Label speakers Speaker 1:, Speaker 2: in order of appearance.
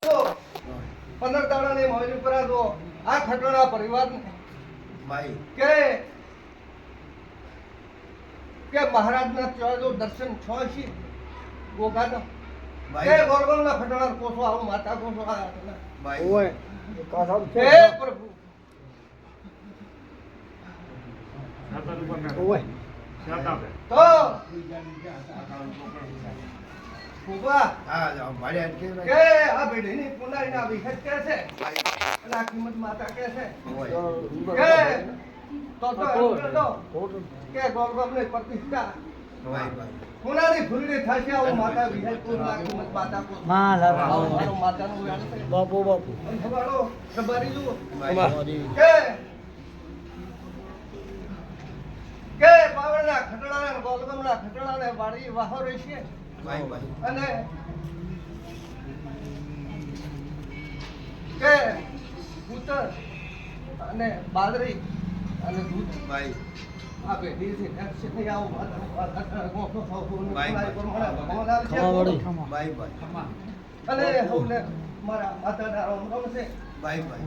Speaker 1: તો 15 દાડાની મોજ ઉપર આ જો આ ખટોળા પરિવારને
Speaker 2: ભાઈ
Speaker 1: કે મહારાજના ચોજો દર્શન છો છે ગોગાનો કે
Speaker 2: ભાઈ
Speaker 1: ગોરગોલના ખટોળા કોસો આવું માતા કોસો આ
Speaker 2: ભાઈ
Speaker 3: ઓય કાસાબ છે
Speaker 1: હે પ્રભુ
Speaker 3: ઓય
Speaker 1: તો ભૂપા
Speaker 2: હા જાઓ ભાઈ અટકે
Speaker 1: કે આ બેડીની પુનાઈના વિખત કે છે
Speaker 2: ભાઈ
Speaker 1: અને આ કિંમત માતા કે છે
Speaker 2: ઓય
Speaker 1: કે તો કે ગોરગોલની પ્રતિષ્ઠા
Speaker 2: ભાઈ ભાઈ
Speaker 1: પુનાની ફૂલડી થશે આવું માતા વિહલપુરના કિંમત માતા કો
Speaker 3: માં
Speaker 1: મારું માતાનું વ્યાણ છે
Speaker 3: બાપુ બાપુ
Speaker 1: અને ખબાડો ખબારી જુઓ
Speaker 2: ભાઈ
Speaker 1: કે પાવળના ખટડાના અને ગોલગમના ખટડાને વાળી વાહો રહેશે
Speaker 2: ભાઈ
Speaker 1: અને કે ઉતર અને બાદરી અને દૂધ
Speaker 2: ભાઈ
Speaker 1: આ પેઢી છે એક્શન નહીં આવું માતાનું ગોખો ખાવું
Speaker 2: ભાઈ, ભાઈ.
Speaker 1: ભગવાન આવે છે
Speaker 2: ભાઈ ભાઈ
Speaker 1: અને હવને મારા માતાના રામ રામ છે
Speaker 2: ભાઈ ભાઈ